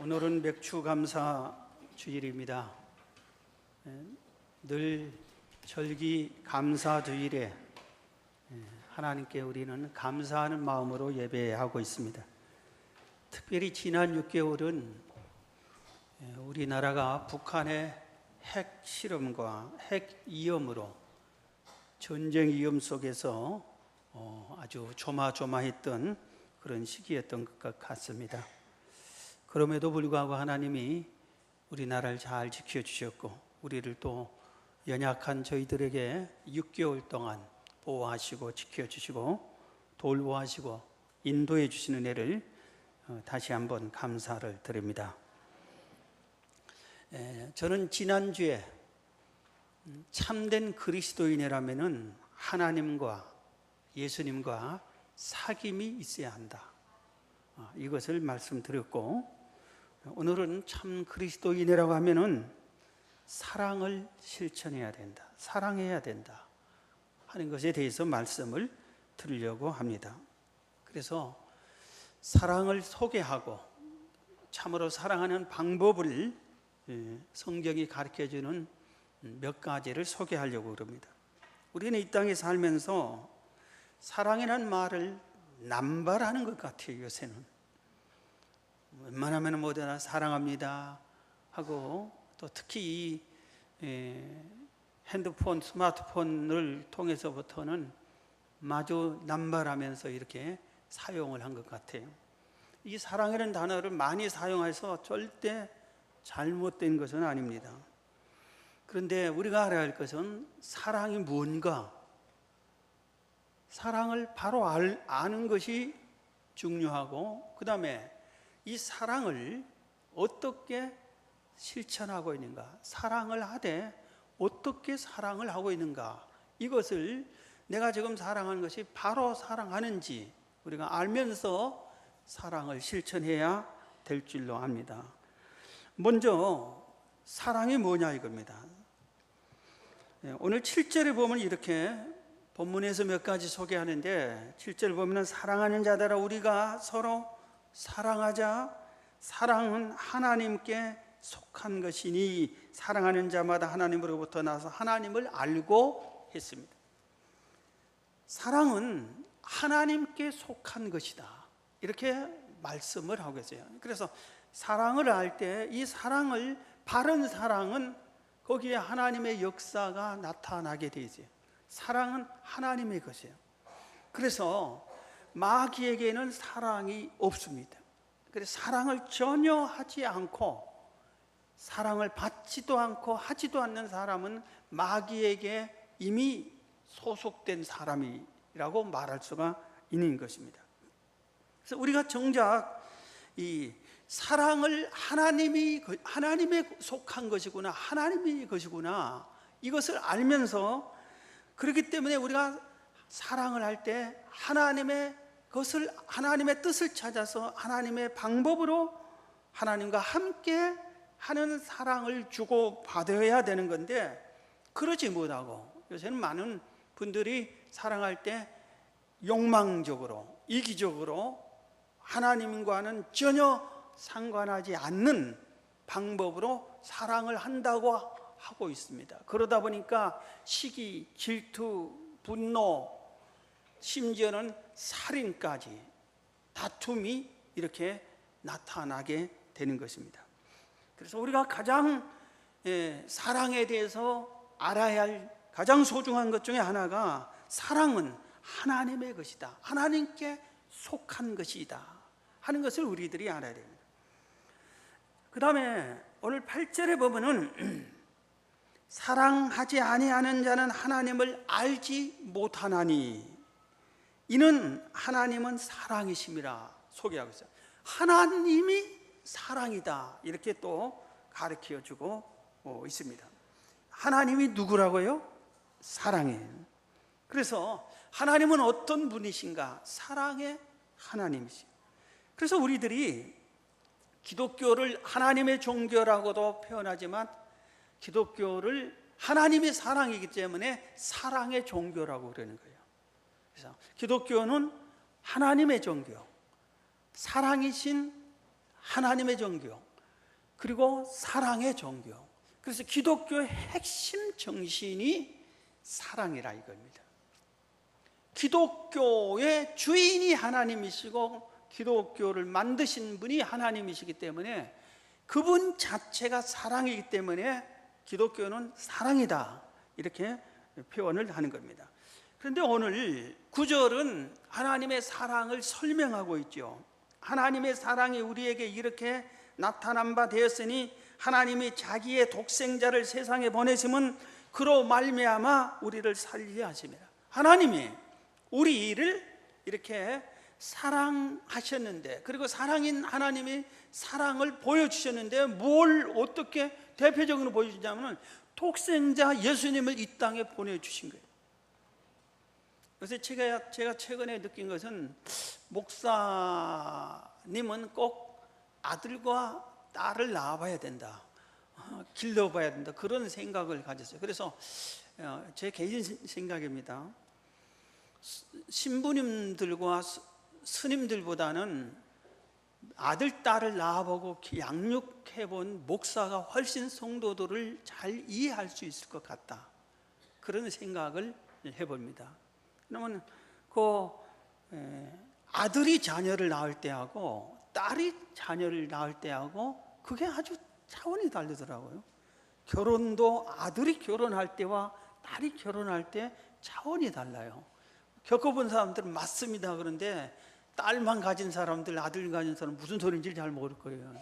오늘은 맥주 감사 주일입니다. 늘 절기 감사 주일에 하나님께 우리는 감사하는 마음으로 예배하고 있습니다. 특별히 지난 6개월은 우리나라가 북한의 핵 실험과 핵 위험으로 전쟁 위험 속에서 아주 조마조마했던 그런 시기였던 것 같습니다. 그럼에도 불구하고 하나님이 우리나라를 잘 지켜주셨고 우리를 또 연약한 저희들에게 6개월 동안 보호하시고 지켜주시고 돌보하시고 인도해 주시는 은혜를 다시 한번 감사를 드립니다. 저는 지난주에 참된 그리스도인이라면 하나님과 예수님과 사귐이 있어야 한다, 이것을 말씀드렸고, 오늘은 참 그리스도인이라고 하면은 사랑을 실천해야 된다, 사랑해야 된다 하는 것에 대해서 말씀을 드리려고 합니다. 그래서 사랑을 소개하고 참으로 사랑하는 방법을 성경이 가르쳐주는 몇 가지를 소개하려고 합니다. 우리는 이 땅에 살면서 사랑이라는 말을 남발하는 것 같아요. 요새는 웬만하면 뭐더라 사랑합니다 하고, 또 특히 이 핸드폰, 스마트폰을 통해서부터는 마주 남발하면서 이렇게 사용을 한 것 같아요. 이 사랑이라는 단어를 많이 사용해서 절대 잘못된 것은 아닙니다. 그런데 우리가 알아야 할 것은 사랑이 뭔가, 사랑을 바로 아는 것이 중요하고, 그 다음에 이 사랑을 어떻게 실천하고 있는가, 사랑을 하되 어떻게 사랑을 하고 있는가, 이것을 내가 지금 사랑하는 것이 바로 사랑하는지 우리가 알면서 사랑을 실천해야 될 줄로 압니다. 먼저 사랑이 뭐냐 이겁니다. 오늘 7절에 보면 이렇게 본문에서 몇 가지 소개하는데, 7절 보면 사랑하는 자들아 우리가 서로 사랑하자, 사랑은 하나님께 속한 것이니 사랑하는 자마다 하나님으로부터 나서 하나님을 알고 했습니다. 사랑은 하나님께 속한 것이다, 이렇게 말씀을 하고 있어요. 그래서 사랑을 할 때 이 사랑을, 바른 사랑은 거기에 하나님의 역사가 나타나게 되죠. 사랑은 하나님의 것이에요. 그래서 마귀에게는 사랑이 없습니다. 그래서 사랑을 전혀 하지 않고, 사랑을 받지도 않고 하지도 않는 사람은 마귀에게 이미 소속된 사람이라고 말할 수가 있는 것입니다. 그래서 우리가 정작 이 사랑을 하나님에 속한 것이구나, 하나님의 것이구나, 이것을 알면서, 그렇기 때문에 우리가 사랑을 할 때 하나님의 것을, 하나님의 뜻을 찾아서 하나님의 방법으로 하나님과 함께 하는 사랑을 주고 받아야 되는 건데, 그러지 못하고 요새는 많은 분들이 사랑할 때 욕망적으로, 이기적으로 하나님과는 전혀 상관하지 않는 방법으로 사랑을 한다고 하고 있습니다. 그러다 보니까 시기, 질투, 분노, 심지어는 살인까지, 다툼이 이렇게 나타나게 되는 것입니다. 그래서 우리가 가장 사랑에 대해서 알아야 할 가장 소중한 것 중에 하나가, 사랑은 하나님의 것이다, 하나님께 속한 것이다 하는 것을 우리들이 알아야 됩니다. 그 다음에 오늘 8절에 보면은 사랑하지 아니하는 자는 하나님을 알지 못하나니 이는 하나님은 사랑이심이라 소개하고 있어요. 하나님이 사랑이다, 이렇게 또 가르쳐 주고 있습니다. 하나님이 누구라고요? 사랑이에요. 그래서 하나님은 어떤 분이신가? 사랑의 하나님이시죠. 그래서 우리들이 기독교를 하나님의 종교라고도 표현하지만, 기독교를 하나님이 사랑이기 때문에 사랑의 종교라고 그러는 거예요. 그래서 기독교는 하나님의 종교, 사랑이신 하나님의 종교, 그리고 사랑의 종교. 그래서 기독교의 핵심 정신이 사랑이라 이겁니다. 기독교의 주인이 하나님이시고 기독교를 만드신 분이 하나님이시기 때문에 그분 자체가 사랑이기 때문에 기독교는 사랑이다, 이렇게 표현을 하는 겁니다. 그런데 오늘 구절은 하나님의 사랑을 설명하고 있죠. 하나님의 사랑이 우리에게 이렇게 나타난 바 되었으니 하나님이 자기의 독생자를 세상에 보내심은 그로 말미암아 우리를 살리게 하심이라. 하나님이 우리를 이렇게 사랑하셨는데, 그리고 사랑인 하나님이 사랑을 보여주셨는데 뭘 어떻게 대표적으로 보여주냐면 독생자 예수님을 이 땅에 보내주신 거예요. 그래서 제가 최근에 느낀 것은 목사님은 꼭 아들과 딸을 낳아봐야 된다, 길러봐야 된다, 그런 생각을 가졌어요. 그래서 제 개인 생각입니다. 신부님들과 스님들보다는 아들, 딸을 낳아보고 양육해본 목사가 훨씬 성도들을 잘 이해할 수 있을 것 같다, 그런 생각을 해봅니다. 그러면 아들이 자녀를 낳을 때하고 딸이 자녀를 낳을 때하고 그게 아주 차원이 다르더라고요. 결혼도 아들이 결혼할 때와 딸이 결혼할 때 차원이 달라요. 겪어본 사람들은 맞습니다. 그런데 딸만 가진 사람들, 아들 가진 사람 무슨 소리인지 잘 모를 거예요.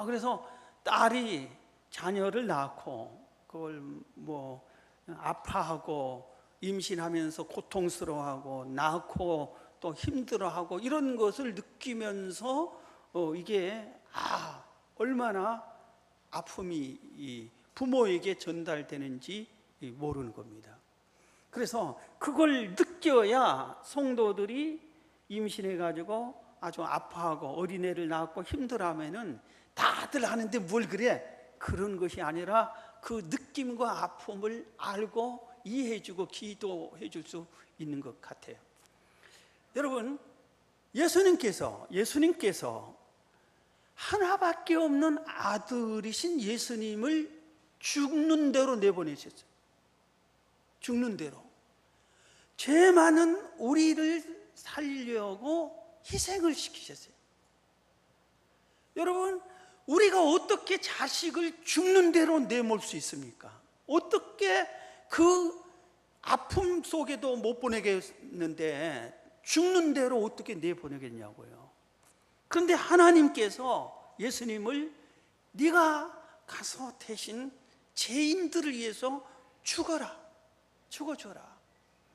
그래서 딸이 자녀를 낳고 그걸 뭐 아파하고 임신하면서 고통스러워하고 낳고 또 힘들어하고 이런 것을 느끼면서 이게 얼마나 아픔이 이 부모에게 전달되는지 모르는 겁니다. 그래서 그걸 느껴야 성도들이 임신해가지고 아주 아파하고 어린애를 낳고 힘들어하면은 다들 하는데 뭘 그래? 그런 것이 아니라 그 느낌과 아픔을 알고 이해해주고 기도해줄 수 있는 것 같아요. 여러분, 예수님께서 하나밖에 없는 아들이신 예수님을 죽는 대로 내보내셨어요. 죽는 대로. 죄 많은 우리를 살리려고 희생을 시키셨어요. 여러분, 우리가 어떻게 자식을 죽는 대로 내몰 수 있습니까? 어떻게 그 아픔 속에도 못 보내겠는데 죽는 대로 어떻게 내보내겠냐고요. 그런데 하나님께서 예수님을 네가 가서 대신 죄인들을 위해서 죽어줘라,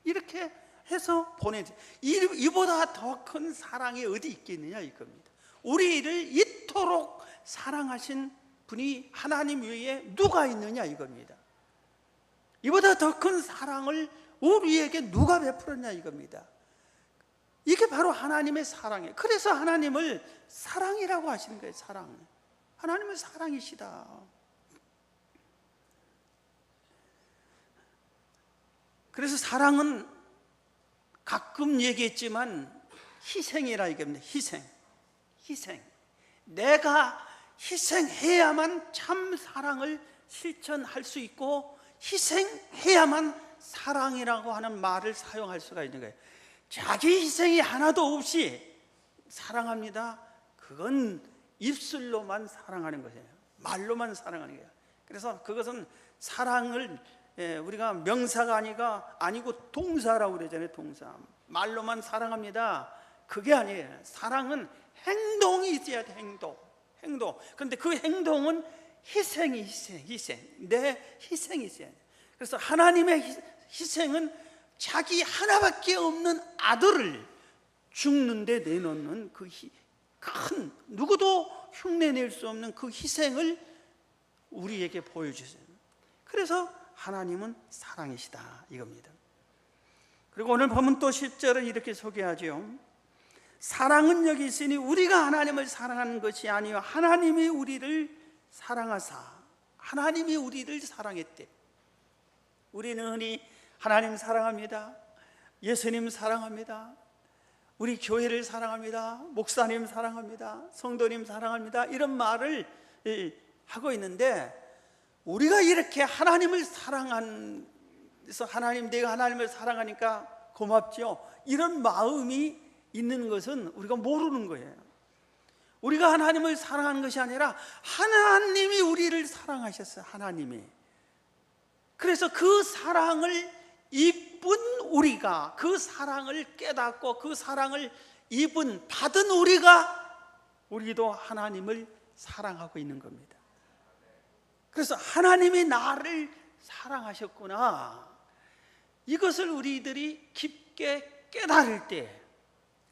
이렇게 해서 보내지. 이보다 더 큰 사랑이 어디 있겠느냐 이겁니다. 우리를 이토록 사랑하신 분이 하나님 외에 누가 있느냐 이겁니다. 이보다 더 큰 사랑을 우리에게 누가 베풀었냐 이겁니다. 이게 바로 하나님의 사랑이에요. 그래서 하나님을 사랑이라고 하시는 거예요. 사랑. 하나님은 사랑이시다. 그래서 사랑은 가끔 얘기했지만 희생이라 이겁니다. 희생. 내가 희생해야만 참 사랑을 실천할 수 있고 희생해야만 사랑이라고 하는 말을 사용할 수가 있는 거예요. 자기 희생이 하나도 없이 사랑합니다, 그건 입술로만 사랑하는 것이에요. 말로만 사랑하는 거예요. 그래서 그것은 사랑을 우리가 명사가 아니고 동사라고 그러잖아요. 동사. 말로만 사랑합니다, 그게 아니에요. 사랑은 행동이 있어야 돼. 행동. 그런데 그 행동은 희생. 내 희생이 있어야 돼. 그래서 하나님의 희생은 자기 하나밖에 없는 아들을 죽는데 내놓는 그 큰, 누구도 흉내낼 수 없는 그 희생을 우리에게 보여주세요. 그래서 하나님은 사랑이시다 이겁니다. 그리고 오늘 보면 또 10절은 이렇게 소개하죠. 사랑은 여기 있으니 우리가 하나님을 사랑하는 것이 아니요 하나님이 우리를 사랑하사, 하나님이 우리를 사랑했대. 우리는 흔히 하나님 사랑합니다, 예수님 사랑합니다, 우리 교회를 사랑합니다, 목사님 사랑합니다, 성도님 사랑합니다, 이런 말을 하고 있는데, 우리가 이렇게 하나님을 사랑해서 하나님, 내가 하나님을 사랑하니까 고맙죠, 이런 마음이 있는 것은 우리가 모르는 거예요. 우리가 하나님을 사랑하는 것이 아니라 하나님이 우리를 사랑하셨어요. 하나님이. 그래서 그 사랑을 입은 우리가, 그 사랑을 깨닫고 그 사랑을 받은 우리도 하나님을 사랑하고 있는 겁니다. 그래서 하나님이 나를 사랑하셨구나, 이것을 우리들이 깊게 깨달을 때,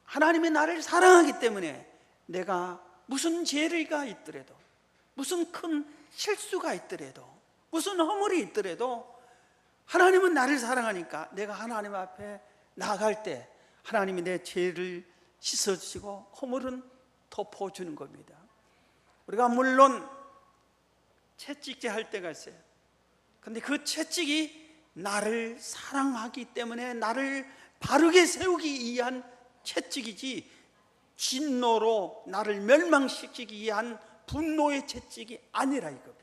하나님이 나를 사랑하기 때문에 내가 무슨 죄가 있더라도, 무슨 큰 실수가 있더라도, 무슨 허물이 있더라도 하나님은 나를 사랑하니까 내가 하나님 앞에 나아갈 때 하나님이 내 죄를 씻어주시고 허물은 덮어주는 겁니다. 우리가 물론 채찍질 할 때가 있어요. 근데 그 채찍이 나를 사랑하기 때문에 나를 바르게 세우기 위한 채찍이지, 진노로 나를 멸망시키기 위한 분노의 채찍이 아니라 이겁니다.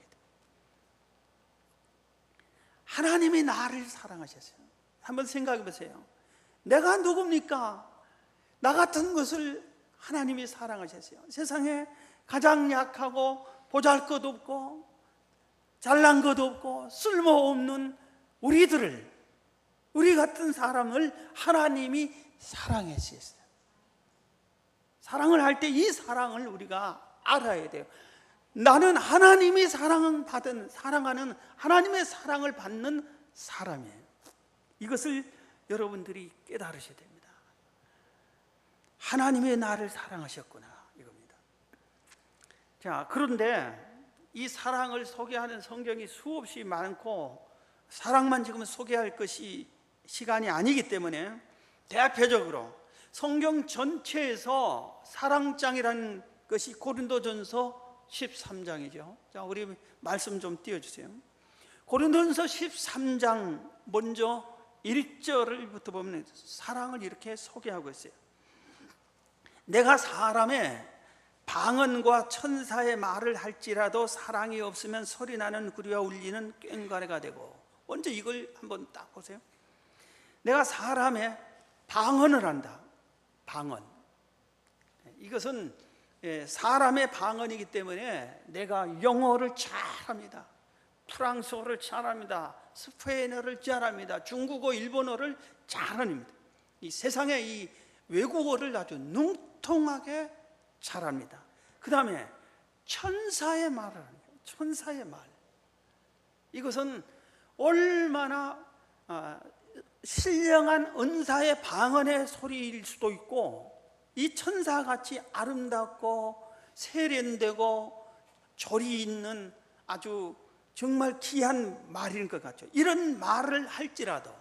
하나님이 나를 사랑하셨어요. 한번 생각해 보세요. 내가 누굽니까? 나 같은 것을 하나님이 사랑하셨어요. 세상에 가장 약하고 보잘것없고 잘난 것 없고 쓸모없는 우리 같은 사람을 하나님이 사랑하셨어요. 사랑을 할 때 이 사랑을 우리가 알아야 돼요. 나는 하나님이 사랑하는 하나님의 사랑을 받는 사람이에요. 이것을 여러분들이 깨달으셔야 됩니다. 하나님이 나를 사랑하셨구나, 이겁니다. 자, 그런데 이 사랑을 소개하는 성경이 수없이 많고, 사랑만 지금 소개할 것이 시간이 아니기 때문에 대표적으로 성경 전체에서 사랑장이라는 것이 고린도전서 13장이죠. 자, 우리 말씀 좀 띄워주세요. 고린도전서 13장 먼저 1절부터 보면 사랑을 이렇게 소개하고 있어요. 내가 사람의 방언과 천사의 말을 할지라도 사랑이 없으면 소리나는 구리와 울리는 꽹과리가 되고. 먼저 이걸 한번 딱 보세요. 내가 사람의 방언을 한다. 방언. 이것은 사람의 방언이기 때문에 내가 영어를 잘합니다, 프랑스어를 잘합니다, 스페인어를 잘합니다, 중국어, 일본어를 잘합니다. 이 세상의 이 외국어를 아주 능통하게 잘합니다. 그 다음에 천사의 말을 합니다. 천사의 말. 이것은 얼마나 신령한 은사의 방언의 소리일 수도 있고, 이 천사같이 아름답고 세련되고 조리 있는 아주 정말 귀한 말인 것 같죠. 이런 말을 할지라도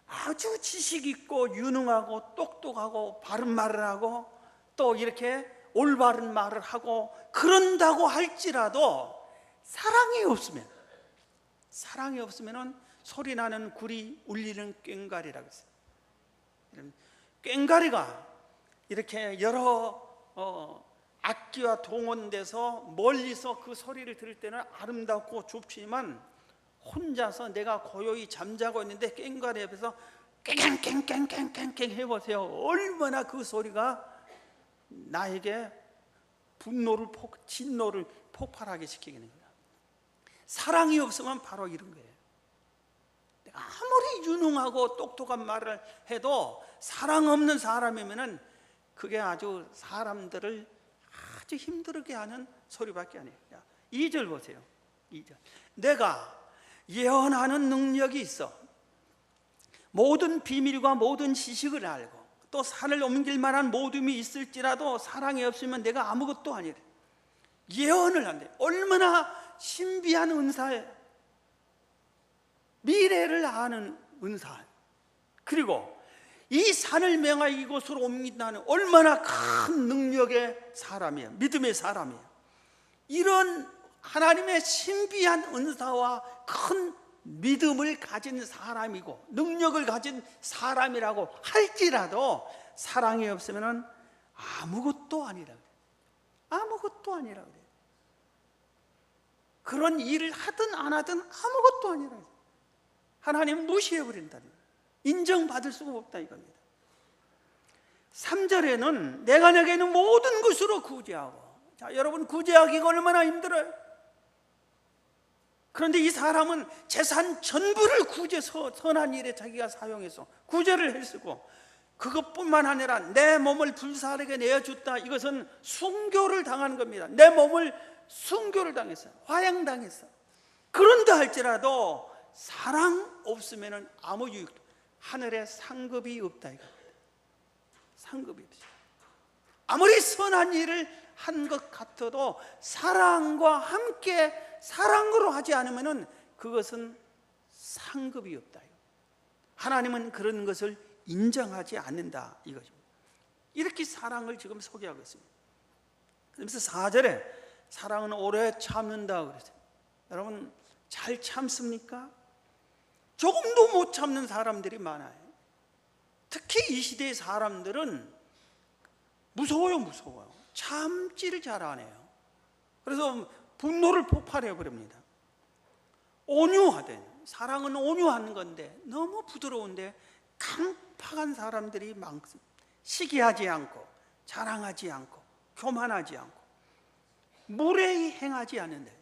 아주 지식 있고 유능하고 똑똑하고 바른 말을 하고 또 이렇게 올바른 말을 하고 그런다고 할지라도 사랑이 없으면 소리나는 구리 울리는 꽹과리라고 했어요. 꽹과리가 이렇게 여러 악기와 동원돼서 멀리서 그 소리를 들을 때는 아름답고 좋지만, 혼자서 내가 고요히 잠자고 있는데 꽹과리 옆에서 깽깽깽깽깽깽 해보세요. 얼마나 그 소리가 나에게 진노를 폭발하게 시키는 거예요. 사랑이 없으면 바로 이런 거예요. 아무리 유능하고 똑똑한 말을 해도 사랑 없는 사람이면은 그게 아주 사람들을 아주 힘들게 하는 소리밖에 아니에요. 2절 보세요. 2절. 내가 예언하는 능력이 있어 모든 비밀과 모든 지식을 알고 또 산을 옮길 만한 모둠이 있을지라도 사랑이 없으면 내가 아무것도 아니래. 예언을 한대. 얼마나 신비한 은사예요. 미래를 아는 은사. 그리고 이 산을 명하 이곳으로 옮긴다는 얼마나 큰 능력의 사람이에요. 믿음의 사람이에요. 이런 하나님의 신비한 은사와 큰 믿음을 가진 사람이고 능력을 가진 사람이라고 할지라도 사랑이 없으면 아무것도 아니라 그래요. 아무것도 아니라 그래요. 그런 일을 하든 안 하든 아무것도 아니라 그래요. 하나님 무시해버린다는 거예요. 인정받을 수가 없다 이겁니다. 3절에는 내가 내게 있는 모든 것으로 구제하고. 자, 여러분, 구제하기가 얼마나 힘들어요. 그런데 이 사람은 재산 전부를 선한 일에 자기가 사용해서 구제를 했고, 그것뿐만 아니라 내 몸을 불사르게 내어줬다. 이것은 순교를 당한 겁니다. 내 몸을 순교를 당했어요. 화양당했어요. 그런다 할지라도 사랑 없으면 아무 유익도, 하늘에 상급이 없다 이겁니다. 상급이 없어요. 아무리 선한 일을 한 것 같아도 사랑과 함께 사랑으로 하지 않으면 그것은 상급이 없다. 하나님은 그런 것을 인정하지 않는다 이거죠. 이렇게 사랑을 지금 소개하고 있습니다. 그래서 4절에 사랑은 오래 참는다 그랬어요. 여러분, 잘 참습니까? 조금도 못 참는 사람들이 많아요. 특히 이 시대의 사람들은 무서워요. 참지를 잘 안 해요. 그래서 분노를 폭발해 버립니다. 온유하된, 사랑은 온유한 건데 너무 부드러운데 강팍한 사람들이 많습니다. 시기하지 않고 자랑하지 않고 교만하지 않고 무례히 행하지 않는데,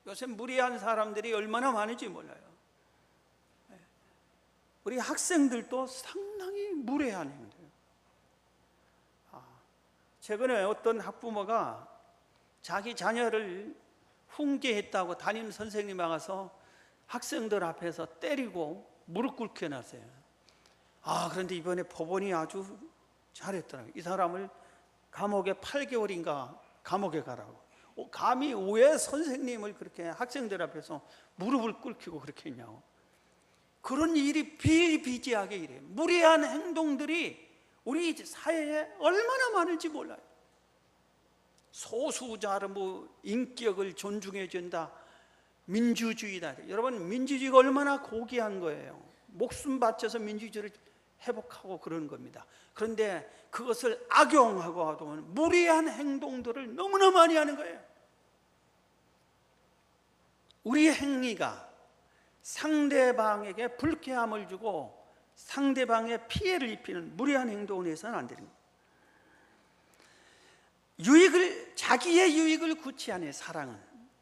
요새 무례한 사람들이 얼마나 많은지 몰라요. 우리 학생들도 상당히 무례한 행동이에요. 최근에 어떤 학부모가 자기 자녀를 훈계했다고 담임 선생님이 와서 학생들 앞에서 때리고 무릎 꿇게 해놨어요. 그런데 이번에 법원이 아주 잘했더라고요. 이 사람을 감옥에 8개월인가 감옥에 가라고. 감히 왜 선생님을 그렇게 학생들 앞에서 무릎을 꿇히고 그렇게 했냐고. 그런 일이 비일비재하게 이래요. 무례한 행동들이 우리 사회에 얼마나 많은지 몰라요. 소수자의 인격을 존중해 준다, 민주주의다. 여러분, 민주주의가 얼마나 고귀한 거예요. 목숨 바쳐서 민주주의를 회복하고 그러는 겁니다. 그런데 그것을 악용하고 하면 무례한 행동들을 너무나 많이 하는 거예요. 우리의 행위가 상대방에게 불쾌함을 주고 상대방에 피해를 입히는 무례한 행동을 해서는 안 되는 거예요. 자기의 유익을 구치 않아요. 사랑은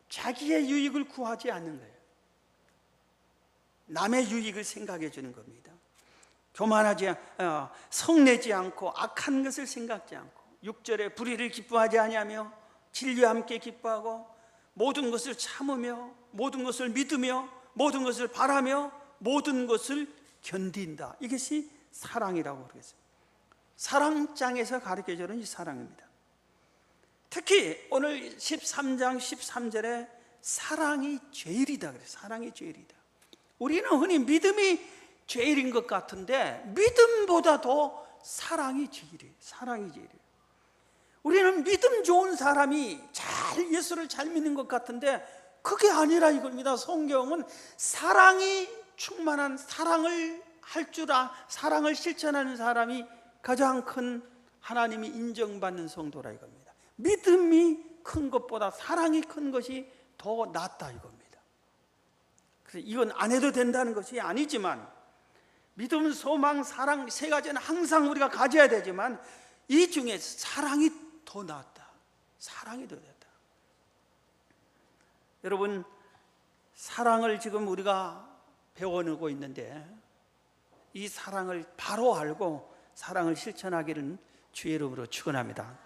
자기의 유익을 구하지 않는 거예요. 남의 유익을 생각해 주는 겁니다. 교만하지 성내지 않고 악한 것을 생각지 않고, 6절에 불의를 기뻐하지 아니하며 진리와 함께 기뻐하고 모든 것을 참으며 모든 것을 믿으며 모든 것을 바라며 모든 것을 견딘다. 이것이 사랑이라고 그러겠습니다. 사랑장에서 가르쳐주는 이 사랑입니다. 특히 오늘 13장 13절에 사랑이 죄일이다 그래요. 사랑이 죄일이다. 우리는 흔히 믿음이 죄일인 것 같은데 믿음보다 더 사랑이 죄일이에요. 사랑이 죄일이에요. 우리는 믿음 좋은 사람이 예수를 잘 믿는 것 같은데 그게 아니라 이겁니다. 성경은 사랑이 충만한, 사랑을 사랑을 실천하는 사람이 가장 큰 하나님이 인정받는 성도라 이겁니다. 믿음이 큰 것보다 사랑이 큰 것이 더 낫다 이겁니다. 그래서 이건 안 해도 된다는 것이 아니지만, 믿음, 소망, 사랑 세 가지는 항상 우리가 가져야 되지만 이 중에 사랑이 더 낫다. 사랑이 더 낫다. 여러분, 사랑을 지금 우리가 배워내고 있는데 이 사랑을 바로 알고 사랑을 실천하기를 주의 이름으로 축원합니다.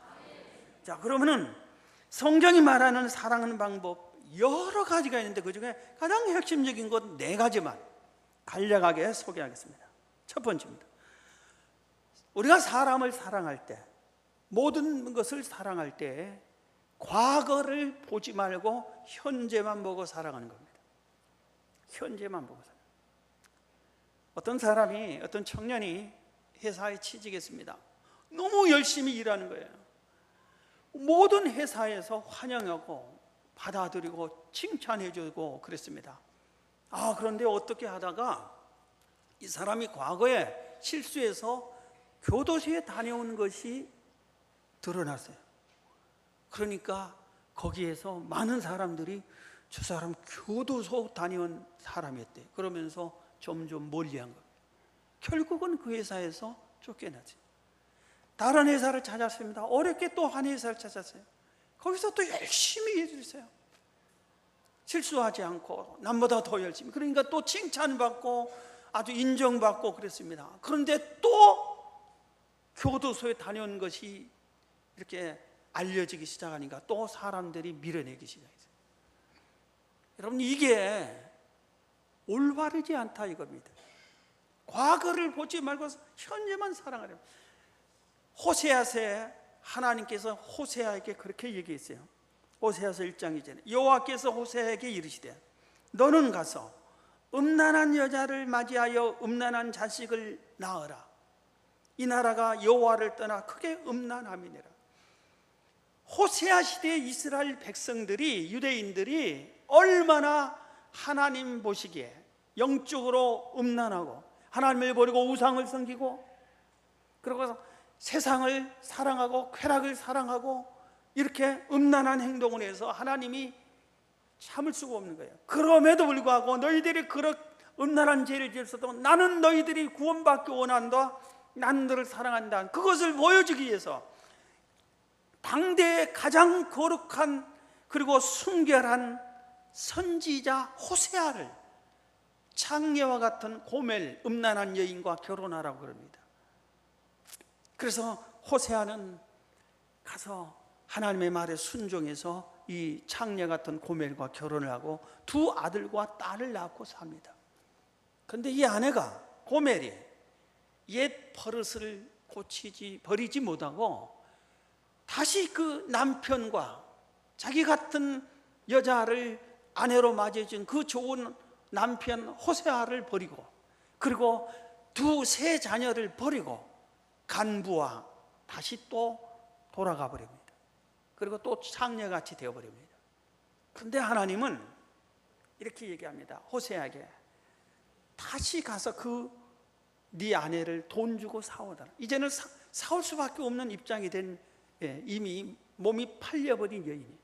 자, 그러면은 성경이 말하는 사랑하는 방법 여러 가지가 있는데 그중에 가장 핵심적인 것 4가지만 간략하게 소개하겠습니다. 첫 번째입니다. 우리가 사람을 사랑할 때, 모든 것을 사랑할 때 과거를 보지 말고 현재만 보고 사랑하는 겁니다. 현재만 보고 사랑하는 거예요. 어떤 청년이 회사에 취직했습니다. 너무 열심히 일하는 거예요. 모든 회사에서 환영하고 받아들이고 칭찬해주고 그랬습니다. 그런데 어떻게 하다가 이 사람이 과거에 실수해서 교도소에 다녀온 것이 드러났어요. 그러니까 거기에서 많은 사람들이 저 사람 교도소 다녀온 사람이었대. 그러면서 점점 멀리한 거예요. 결국은 그 회사에서 쫓겨나지. 다른 회사를 찾았습니다. 어렵게 또 한 회사를 찾았어요. 거기서 또 열심히 일했어요. 실수하지 않고 남보다 더 열심히. 그러니까 또 칭찬받고 아주 인정받고 그랬습니다. 그런데 또 교도소에 다녀온 것이 이렇게 알려지기 시작하니까 또 사람들이 밀어내기 시작했어요. 여러분, 이게 올바르지 않다 이겁니다. 과거를 보지 말고 현재만 살아가려. 호세아서에 하나님께서 호세아에게 그렇게 얘기했어요. 호세아서 1장 2절에 여호와께서 호세아에게 이르시되 너는 가서 음란한 여자를 맞이하여 음란한 자식을 낳으라. 이 나라가 여호와를 떠나 크게 음란함이니라. 호세아 시대 이스라엘 백성들이, 유대인들이 얼마나 하나님 보시기에 영적으로 음란하고 하나님을 버리고 우상을 섬기고 그러고 세상을 사랑하고 쾌락을 사랑하고 이렇게 음란한 행동을 해서 하나님이 참을 수가 없는 거예요. 그럼에도 불구하고 너희들이 그런 음란한 죄를 지었어도 나는 너희들이 구원받기 원한다, 나는 너를 사랑한다, 그것을 보여주기 위해서 당대의 가장 거룩한 그리고 순결한 선지자 호세아를 창녀와 같은 고멜, 음란한 여인과 결혼하라고 그럽니다. 그래서 호세아는 가서 하나님의 말에 순종해서 이 창녀 같은 고멜과 결혼을 하고 두 아들과 딸을 낳고 삽니다. 그런데 이 아내가 고멜이 옛 버릇을 버리지 못하고 다시 그 남편과 자기 같은 여자를 아내로 맞이해준 그 좋은 남편 호세아를 버리고 그리고 세 자녀를 버리고 간부와 다시 또 돌아가 버립니다. 그리고 또 창녀같이 되어버립니다. 그런데 하나님은 이렇게 얘기합니다. 호세아에게 다시 가서 네 아내를 돈 주고 사오더라. 이제는 사올 수밖에 없는 입장이 된 이미 몸이 팔려버린 여인이.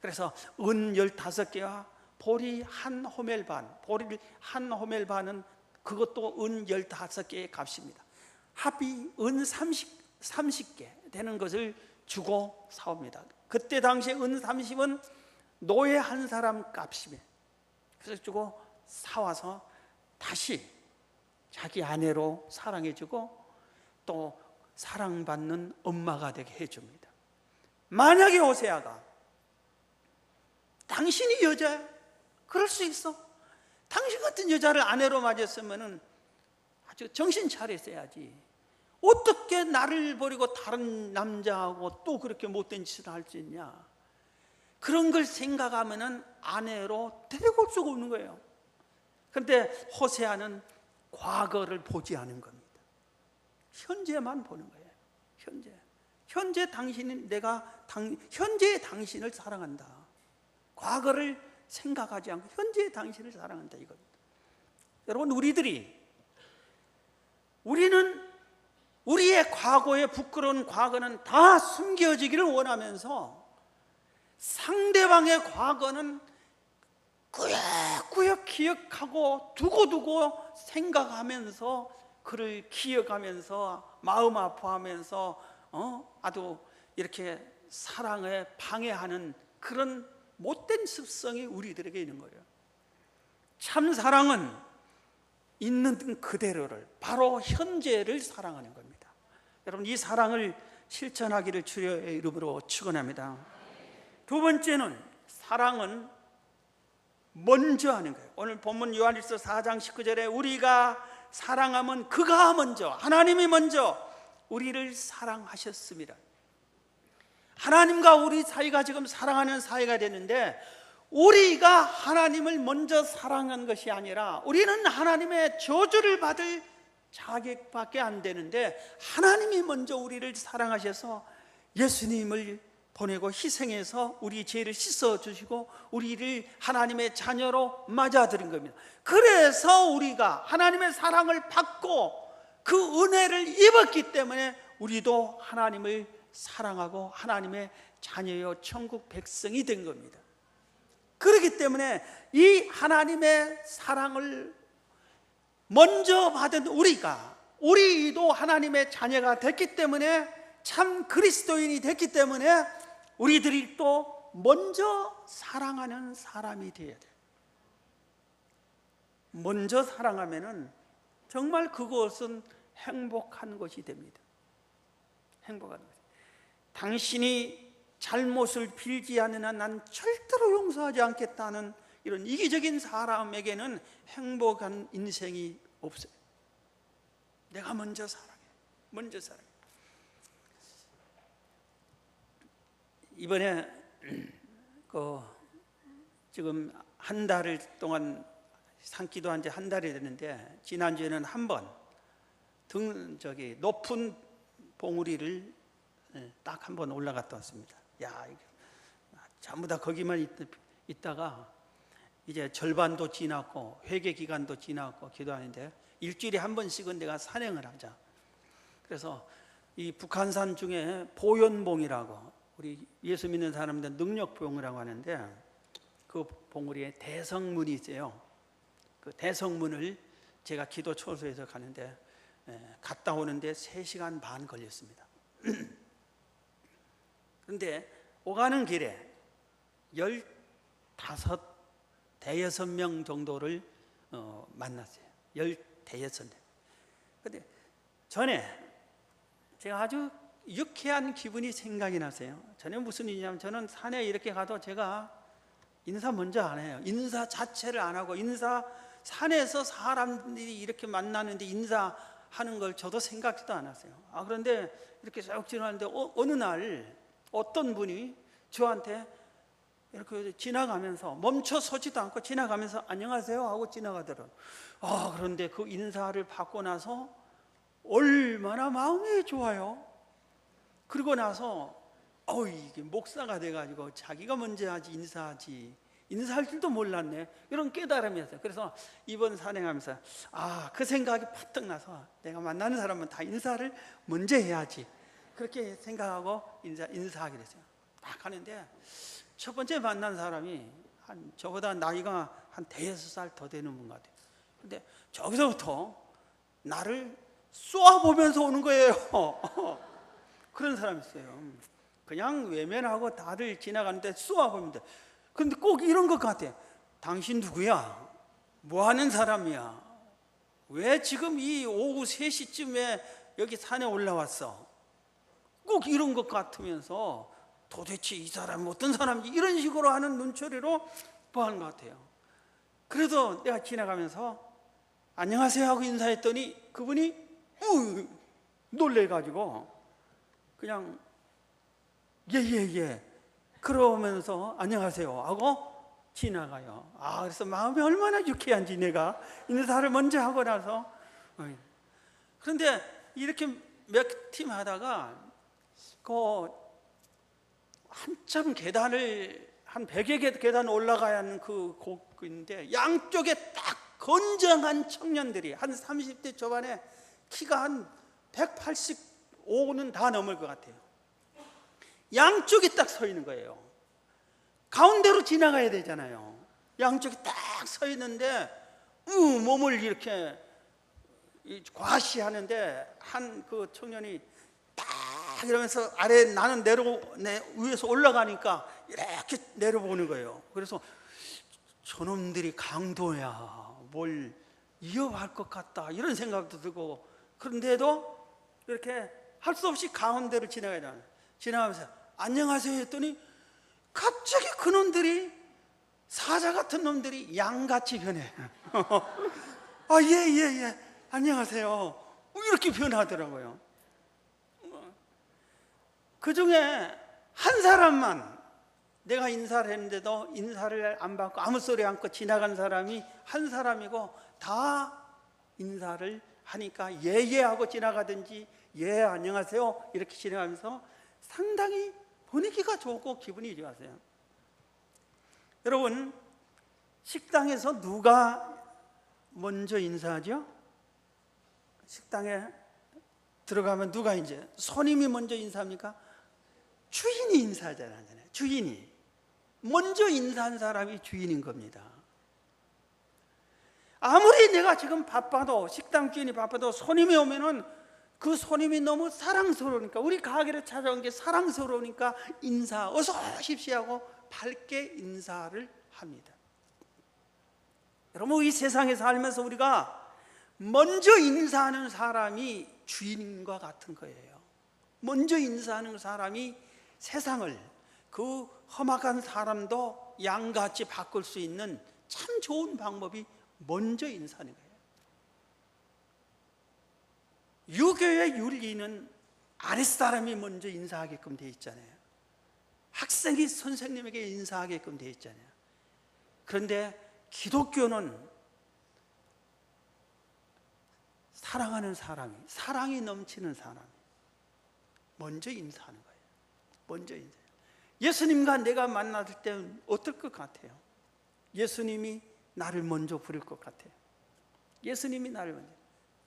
그래서 은 15개와 보리 한 호멜 반, 보리 한 호멜 반은 그것도 은 15개의 값입니다. 합이 은 30개 되는 것을 주고 사옵니다. 그때 당시에 은 30은 노예 한 사람 값이며 그래서 주고 사와서 다시 자기 아내로 사랑해주고 또 사랑받는 엄마가 되게 해줍니다. 만약에 호세아가 당신이 여자야? 그럴 수 있어. 당신 같은 여자를 아내로 맞았으면 아주 정신 차렸어야지. 어떻게 나를 버리고 다른 남자하고 또 그렇게 못된 짓을 할 수 있냐. 그런 걸 생각하면 아내로 데리고 올 수가 없는 거예요. 그런데 호세아는 과거를 보지 않은 겁니다. 현재만 보는 거예요. 현재 당신은 현재의 당신을 사랑한다. 과거를 생각하지 않고 현재의 당신을 사랑한다 이겁니다. 여러분, 우리는 우리의 과거의 부끄러운 과거는 다 숨겨지기를 원하면서 상대방의 과거는 꾸역꾸역 기억하고 두고두고 생각하면서 그를 기억하면서 마음 아파하면서 아주 이렇게 사랑에 방해하는 그런 못된 습성이 우리들에게 있는 거예요. 참 사랑은 있는 그대로를, 바로 현재를 사랑하는 겁니다. 여러분, 이 사랑을 실천하기를 주의 이름으로 축원합니다. 두 번째는 사랑은 먼저 하는 거예요. 오늘 본문 요한일서 4장 19절에 우리가 사랑하면 그가 먼저, 하나님이 먼저 우리를 사랑하셨습니다. 하나님과 우리 사이가 지금 사랑하는 사이가 됐는데 우리가 하나님을 먼저 사랑한 것이 아니라 우리는 하나님의 저주를 받을 자격밖에 안 되는데 하나님이 먼저 우리를 사랑하셔서 예수님을 보내고 희생해서 우리 죄를 씻어주시고 우리를 하나님의 자녀로 맞아들인 겁니다. 그래서 우리가 하나님의 사랑을 받고 그 은혜를 입었기 때문에 우리도 하나님을 사랑하고 하나님의 자녀요 천국 백성이 된 겁니다. 그렇기 때문에 이 하나님의 사랑을 먼저 받은 우리도 하나님의 자녀가 됐기 때문에, 참 그리스도인이 됐기 때문에 우리들이 또 먼저 사랑하는 사람이 되어야 돼요. 먼저 사랑하면은 정말 그것은 행복한 것이 됩니다. 행복한 것. 당신이 잘못을 빌지 않는 한 난 절대로 용서하지 않겠다는 이런 이기적인 사람에게는 행복한 인생이 없어요. 내가 먼저 사랑해. 먼저 사랑해. 이번에 지금 한 달 동안 산기도한 지 한 달이 됐는데, 지난주에는 한 번 높은 봉우리를 딱 한 번 올라갔다 왔습니다. 야, 전부 다 거기만 있다가 이제 절반도 지났고 회개 기간도 지났고 기도하는데, 일주일에 한 번씩은 내가 산행을 하자. 그래서 이 북한산 중에 보현봉이라고, 우리 예수 믿는 사람들 능력봉이라고 하는데, 그 봉우리에 대성문이 있어요. 그 대성문을 제가 기도 초소에서 가는데 갔다 오는데 3시간 반 걸렸습니다. 그런데 오가는 길에 15명 정도를 만났어요. 15명. 그런데 전에 제가 아주 유쾌한 기분이 생각이 나세요. 전에 무슨 일이냐면, 저는 산에 이렇게 가도 제가 인사 먼저 안 해요. 인사 자체를 안 하고, 산에서 사람들이 이렇게 만나는데 인사하는 걸 저도 생각지도 않았어요. 그런데 이렇게 쭉 지나가는데 어느 날 어떤 분이 저한테 이렇게 지나가면서 멈춰 서지도 않고 지나가면서 안녕하세요 하고 지나가더라고요. 그런데 그 인사를 받고 나서 얼마나 마음이 좋아요. 그러고 나서 이게 목사가 돼가지고 자기가 먼저 하지 인사할 줄도 몰랐네, 이런 깨달음이었어요. 그래서 이번 산행하면서 그 생각이 퍼뜩 나서 내가 만나는 사람은 다 인사를 먼저 해야지, 그렇게 생각하고 인사하게 됐어요. 딱 하는데 첫 번째 만난 사람이 저보다 나이가 한 5살 더 되는 분 같아요. 근데 저기서부터 나를 쏘아보면서 오는 거예요. 그런 사람이 있어요. 그냥 외면하고 다들 지나가는데 쏘아봅니다. 그런데 꼭 이런 것 같아. 당신 누구야? 뭐 하는 사람이야? 왜 지금 이 오후 3시쯤에 여기 산에 올라왔어? 꼭 이런 것 같으면서 도대체 이 사람이 어떤 사람인지 이런 식으로 하는 눈초리로 보는 것 같아요. 그래도 내가 지나가면서 안녕하세요 하고 인사했더니 그분이 놀래가지고 그냥 예 그러면서 안녕하세요 하고 지나가요. 그래서 마음이 얼마나 유쾌한지, 내가 인사를 먼저 하고 나서. 그런데 이렇게 몇 팀 하다가 한참 계단을 한 100여 개 계단 올라가야 하는 그 곳인데, 양쪽에 딱 건장한 청년들이 한 30대 초반에 키가 한 185는 다 넘을 것 같아요. 양쪽이 딱 서 있는 거예요. 가운데로 지나가야 되잖아요. 양쪽이 딱 서 있는데 몸을 이렇게 과시하는데, 한 그 청년이 딱 이러면서 나는 위에서 올라가니까 이렇게 내려보는 거예요. 그래서 저놈들이 강도야, 뭘 이어갈 것 같다, 이런 생각도 들고, 그런데도 이렇게 할 수 없이 가운데로 지나가면서 안녕하세요 했더니 갑자기 그놈들이, 사자 같은 놈들이 양같이 변해. 예, 안녕하세요, 이렇게 변하더라고요. 그 중에 한 사람만, 내가 인사를 했는데도 인사를 안 받고 아무 소리 않고 지나간 사람이 한 사람이고, 다 인사를 하니까 예하고 지나가든지 안녕하세요 이렇게 지나가면서 상당히 분위기가 좋고 기분이 좋아서요. 여러분, 식당에서 누가 먼저 인사하죠? 식당에 들어가면 누가 이제 손님이 먼저 인사합니까? 주인이 인사하잖아요. 주인이 먼저 인사한 사람이 주인인 겁니다. 아무리 내가 지금 바빠도, 식당 주인이 바빠도 손님이 오면은 그 손님이 너무 사랑스러우니까, 우리 가게를 찾아온 게 사랑스러우니까 인사, 어서 오십시오 하고 밝게 인사를 합니다. 여러분, 이 세상에 살면서 우리가 먼저 인사하는 사람이 주인과 같은 거예요. 먼저 인사하는 사람이 세상을, 그 험악한 사람도 양같이 바꿀 수 있는 참 좋은 방법이 먼저 인사하는 거예요. 유교의 윤리는 아랫사람이 먼저 인사하게끔 되어 있잖아요. 학생이 선생님에게 인사하게끔 되어 있잖아요. 그런데 기독교는 사랑하는 사람이, 사랑이 넘치는 사람이 먼저 인사하는 거예요. 먼저 인사. 예수님과 내가 만났을 때 어떨 것 같아요? 예수님이 나를 먼저 부를 것 같아요. 예수님이 나를 먼저,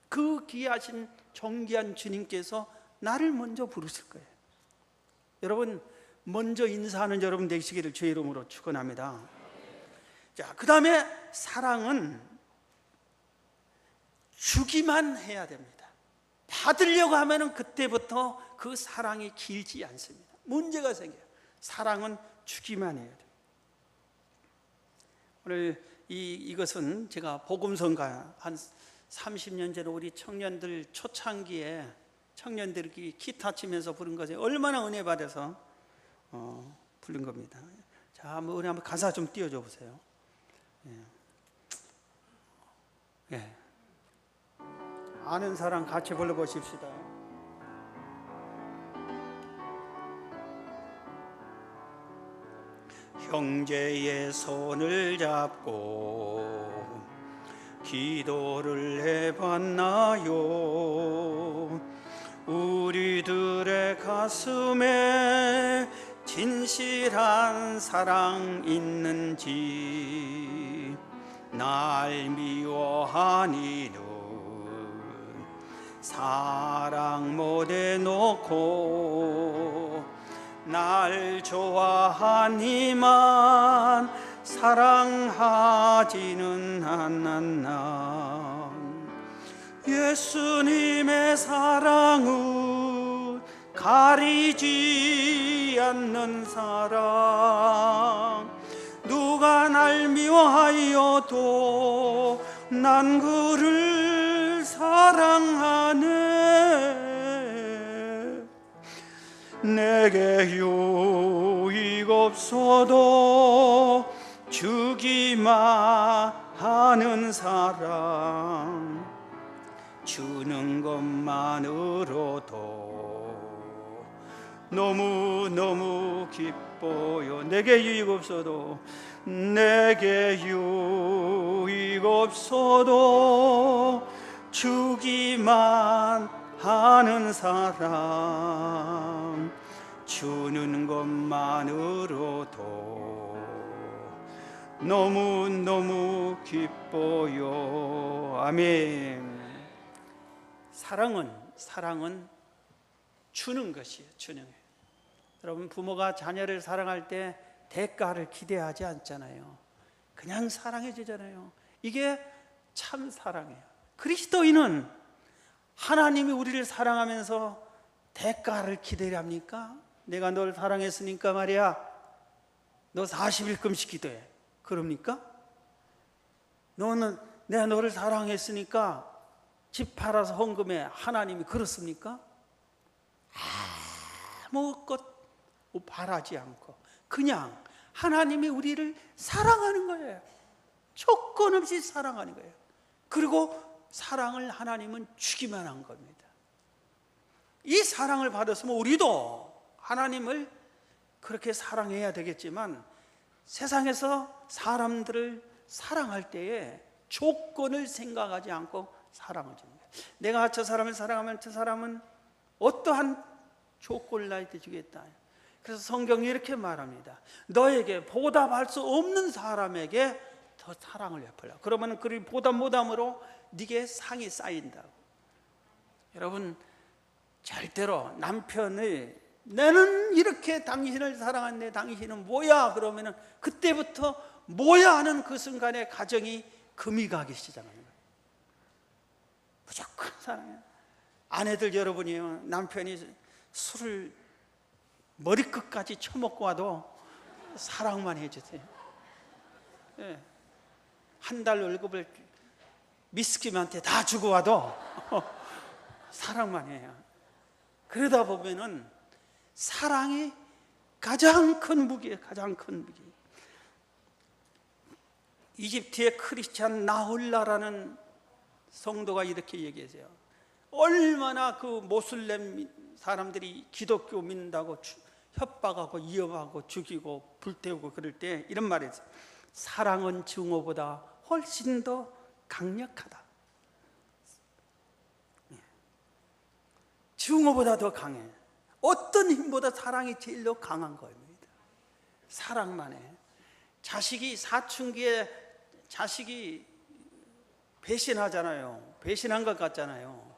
그 귀하신 존귀한 주님께서 나를 먼저 부르실 거예요. 여러분, 먼저 인사하는 여러분 되시기를 주의 이름으로 축원합니다. 자, 그 다음에 사랑은 주기만 해야 됩니다. 받으려고 하면 그때부터 그 사랑이 길지 않습니다. 문제가 생겨요. 사랑은 주기만 해야 돼요. 오늘 이것은 제가 복음성가 한 30년 전에 우리 청년들 초창기에 청년들이 기타 치면서 부른 것에 얼마나 은혜 받아서 부른 겁니다. 자, 우리 한번 가사 좀 띄워줘 보세요. 예. 아는 사람 같이 불러보십시다. 형제의 손을 잡고 기도를 해봤나요? 우리들의 가슴에 진실한 사랑 있는지, 날 미워하니는 사랑 못해 놓고, 날 좋아하니만 사랑하지는 않았나. 예수님의 사랑은 가리지 않는 사랑. 누가 날 미워하여도 난 그를 사랑하네. 내게 유익 없어도 주기만 하는 사랑, 주는 것만으로도 너무너무 기뻐요. 내게 유익 없어도, 내게 유익 없어도 주기만 하는 사람, 주는 것만으로도 너무너무 기뻐요. 아멘. 사랑은 주는 것이에요. 주는 거예요. 여러분, 부모가 자녀를 사랑할 때 대가를 기대하지 않잖아요. 그냥 사랑해 주잖아요. 이게 참 사랑이에요. 그리스도인은 하나님이 우리를 사랑하면서 대가를 기대합니까? 내가 널 사랑했으니까 말이야, 너 40일 금식 기도해. 그럽니까? 내가 너를 사랑했으니까 집 팔아서 헌금해. 하나님이 그렇습니까? 아무것 바라지 않고 그냥 하나님이 우리를 사랑하는 거예요. 조건 없이 사랑하는 거예요. 그리고 사랑을 하나님은 주기만 한 겁니다. 이 사랑을 받았으면 우리도 하나님을 그렇게 사랑해야 되겠지만, 세상에서 사람들을 사랑할 때에 조건을 생각하지 않고 사랑을 주는 거예요. 내가 저 사람을 사랑하면 저 사람은 어떠한 조건을 나한테 주겠다. 그래서 성경이 이렇게 말합니다. 너에게 보답할 수 없는 사람에게 더 사랑을 베풀라. 그러면 그 보답 못함으로 네게 상이 쌓인다고. 여러분, 절대로 남편의 나는 이렇게 당신을 사랑하는데 당신은 뭐야? 그러면은 그때부터 뭐야 하는 그 순간에 가정이 금이 가기 시작하는 거예요. 무조건 사랑해요. 아내들 여러분이요, 남편이 술을 머리끝까지 처먹고 와도 사랑만 해주세요. 예. 한 달 월급을 미스김한테 다 주고 와도 사랑만 해요. 그러다 보면은 사랑이 가장 큰 무기예요. 가장 큰 무기. 이집트의 크리스찬 나홀라라는 성도가 이렇게 얘기했어요. 얼마나 그 모슬렘 사람들이 기독교 믿는다고 협박하고 위협하고 죽이고 불태우고 그럴 때 이런 말을 했어요. 사랑은 증오보다 훨씬 더 강력하다. 증오보다 더 강해. 어떤 힘보다 사랑이 제일 더 강한 겁니다. 사랑만 해. 자식이 사춘기에 자식이 배신하잖아요. 배신한 것 같잖아요.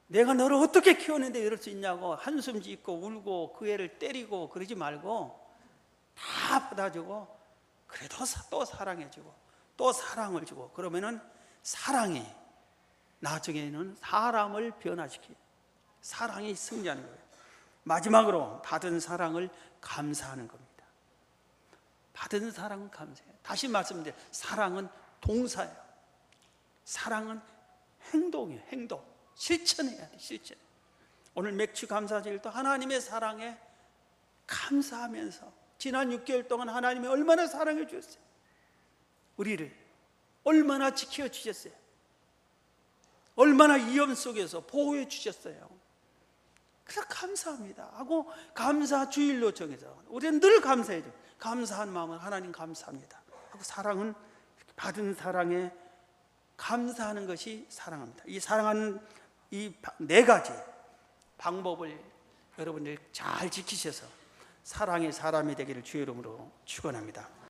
내가 너를 어떻게 키웠는데 이럴 수 있냐고 한숨 짓고 울고 그 애를 때리고 그러지 말고 다 받아주고 그래도 또 사랑해주고 또 사랑을 주고 그러면은 사랑이 나중에는 사람을 변화시켜요. 사랑이 승리하는 거예요. 마지막으로 받은 사랑을 감사하는 겁니다. 받은 사랑은 감사해요. 다시 말씀드려요. 사랑은 동사예요. 사랑은 행동이에요. 행동. 실천해야 돼. 실천. 오늘 맥주 감사절도 하나님의 사랑에 감사하면서 지난 6개월 동안 하나님이 얼마나 사랑해 주셨어요. 우리를 얼마나 지켜주셨어요. 얼마나 위험 속에서 보호해 주셨어요. 그래서 감사합니다 하고 감사 주일로 정해서 우리는 늘 감사해요. 감사한 마음은 하나님 감사합니다 하고 사랑은 받은 사랑에 감사하는 것이 사랑합니다. 이 사랑하는 이 네 가지 방법을 여러분들 잘 지키셔서 사랑의 사람이 되기를 주의 이름으로 축원합니다.